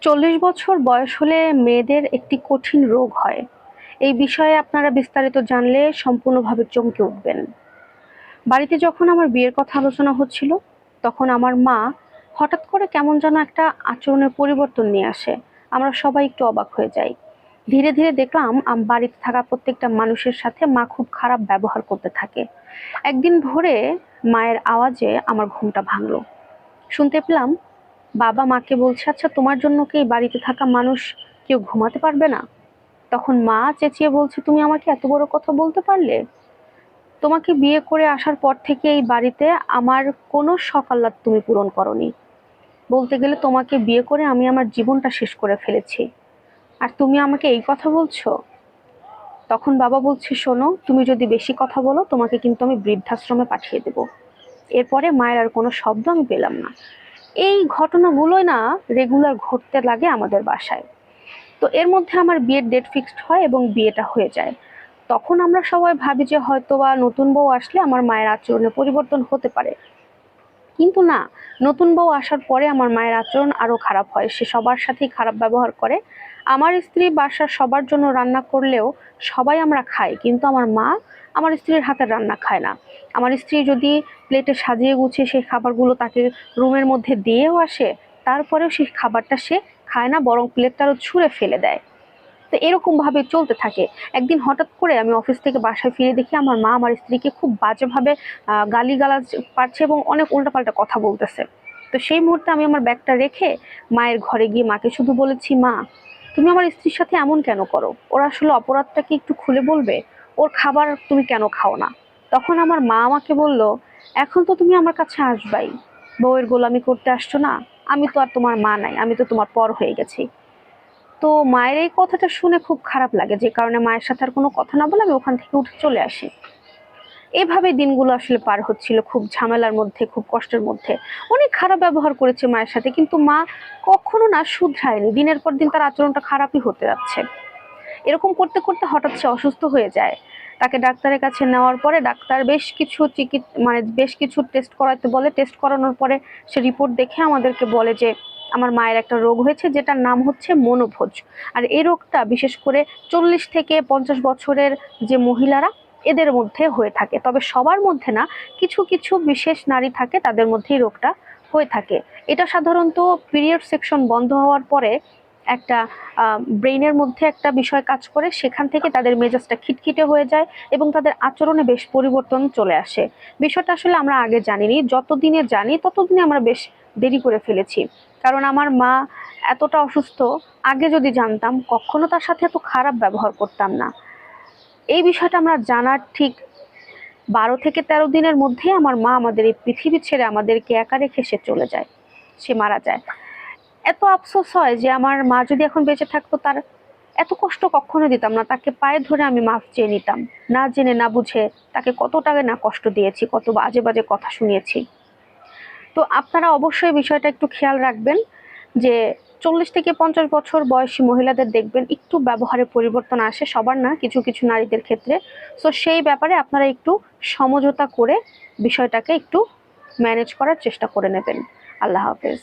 40 বছর বয়স হলে মেয়েদের একটি কঠিন রোগ হয়। এই বিষয়ে আপনারা বিস্তারিত জানলে সম্পূর্ণভাবে চমকে উঠবেন। বাড়িতে যখন আমার বিয়ের কথা আলোচনা হচ্ছিল, তখন আমার মা হঠাৎ করে কেমন যেন একটা আচরণের পরিবর্তন নিয়ে আসে। আমরা সবাই একটু অবাক হয়ে যাই। ধীরে ধীরে দেখলাম বাড়িতে থাকা প্রত্যেকটা মানুষের সাথে মা খুব খারাপ ব্যবহার করতে থাকে। একদিন ভোরে মায়ের আওয়াজে আমার ঘুমটা ভাঙলো। শুনতে পেলাম বাবা মাকে বলছে, আচ্ছা তোমার জন্য কি এই বাড়িতে থাকা মানুষ কেউ ঘুমাতে পারবে না? তখন মা চেঁচিয়ে বলছে, তুমি আমাকে এত বড় কথা বলতে পারলে? তোমাকে বিয়ে করে আসার পর থেকে এই বাড়িতে আমার কোনো শখ আহ্লাদ তুমি পূরণ করনি। বলতে গেলে তোমাকে বিয়ে করে আমি আমার জীবনটা শেষ করে ফেলেছি, আর তুমি আমাকে এই কথা বলছো? তখন বাবা বলছে, শোনো, তুমি যদি বেশি কথা বলো তোমাকে কিন্তু আমি বৃদ্ধাশ্রমে পাঠিয়ে দেব। এরপরে মায়ের আর কোনো শব্দ আমি পেলাম না। এই ঘটনাগুলোই না রেগুলার ঘটতে লাগে আমাদের বাসায়। তো এর মধ্যে আমার বিয়ের ডেট ফিক্সড হয় এবং বিয়েটা হয়ে যায়। তখন আমরা সবাই ভাবি যে হয়তোবা নতুন বউ আসলে আমার মায়ের আচরণে পরিবর্তন হতে পারে। কিন্তু না, নতুন বউ আসার পরে আমার মায়ের আচরণ আরো খারাপ হয়। সে সবার সাথেই খারাপ ব্যবহার করে। আমার স্ত্রী বাসার সবার জন্য রান্না করলেও সবাই আমরা খাই, কিন্তু আমার মা আমার স্ত্রীর হাতের রান্না খায় না। আমার স্ত্রী যদি প্লেটে সাজিয়ে গুছিয়ে সেই খাবারগুলো তাকে রুমের মধ্যে দিয়েও আসে, তারপরেও সেই খাবারটা সে খায় না, বরং প্লেটটা আরো ছুঁড়ে ফেলে দেয়। তো এরকম ভাবে চলতে থাকে। একদিন হঠাৎ করে আমি অফিস থেকে বাসায় ফিরে দেখি আমার মা আমার স্ত্রীকে খুব বাজেভাবে গালিগালাজ পাচ্ছে এবং অনেক উল্টাপাল্টা কথা বলতেছে। তো সেই মুহূর্তে আমি আমার ব্যাগটা রেখে মায়ের ঘরে গিয়ে মাকে শুধু বলেছি, মা, তুমি আমার স্ত্রীর সাথে এমন কেন করো? ওর আসলে অপরাধটা কি একটু খুলে বলবে? ওর খাবার তুমি কেন খাও না? তখন আমার মা আমাকে বলল, এখন তো তুমি আমার কাছে আসবাই, বউয়ের গোলামি করতে আসছো না? আমি তো আর তোমার মা নাই, আমি তো তোমার পর হয়ে গেছি। তো মায়ের এই কথাটা শুনে খুব খারাপ লাগে, যে কারণে মায়ের সাথে আর কোনো কথা না বলে আমি ওখান থেকে উঠে চলে আসি। এভাবে দিনগুলো আসলে পার হচ্ছিল, খুব ঝামেলার মধ্যে, খুব কষ্টের মধ্যে। অনেক খারাপ ব্যবহার করেছে মায়ের সাথে, কিন্তু মা কখনো না শুধরায়নি। দিনের পর দিন তার আচরণটা খারাপই হতে যাচ্ছে। এরকম করতে করতে হঠাৎ সে অসুস্থ হয়ে যায়। তাকে ডাক্তারের কাছে নেওয়ার পরে ডাক্তার বেশ কিছু টেস্ট করাতে বলে। টেস্ট করানোর পরে সে রিপোর্ট দেখে আমাদেরকে বলে যে আমার মায়ের একটা রোগ হয়েছে, যেটার নাম হচ্ছে মনোভোজ। আর এই রোগটা বিশেষ করে 40 থেকে 50 বছরের যে মহিলারা, এদের মধ্যে হয়ে থাকে। তবে সবার মধ্যে না, কিছু কিছু বিশেষ নারী থাকে তাদের মধ্যে এই রোগটা হয়ে থাকে। এটা সাধারণত পিরিয়ড সেকশন বন্ধ হওয়ার পরে একটা ব্রেইনের মধ্যে একটা বিষয় কাজ করে, সেখান থেকে তাদের মেজাজটা খিটখিটে হয়ে যায় এবং তাদের আচরণে বেশ পরিবর্তন চলে আসে। বিষয়টা আসলে আমরা আগে জানিনি, যতদিনে জানি ততদিনে আমরা বেশ দেরি করে ফেলেছি। কারণ আমার মা এতটা অসুস্থ, আগে যদি জানতাম কখনো তার সাথে এত খারাপ ব্যবহার করতাম না। এই বিষয়টা আমরা জানার ঠিক 12 থেকে 13 দিনের মধ্যে আমার মা আমাদের এই পৃথিবী ছেড়ে আমাদেরকে একা রেখে সে চলে যায়, সে মারা যায়। এত আফসোস হয় যে আমার মা যদি এখন বেঁচে থাকতো, তার এত কষ্ট কখনো দিতাম না। তাকে পায়ে ধরে আমি মাফ চেয়ে নিতাম। না জেনে না বুঝে তাকে কত টাকা না কষ্ট দিয়েছি, কত বাজে বাজে কথা শুনিয়েছি। তো আপনারা অবশ্যই বিষয়টা একটু খেয়াল রাখবেন যে 40 থেকে 50 বছর বয়সী মহিলাদের দেখবেন একটু ব্যবহারে পরিবর্তন আসে, সবার না, কিছু কিছু নারীদের ক্ষেত্রে। তো সেই ব্যাপারে আপনারা একটু সমঝোতা করে বিষয়টাকে একটু ম্যানেজ করার চেষ্টা করে নেবেন। আল্লাহ হাফেজ।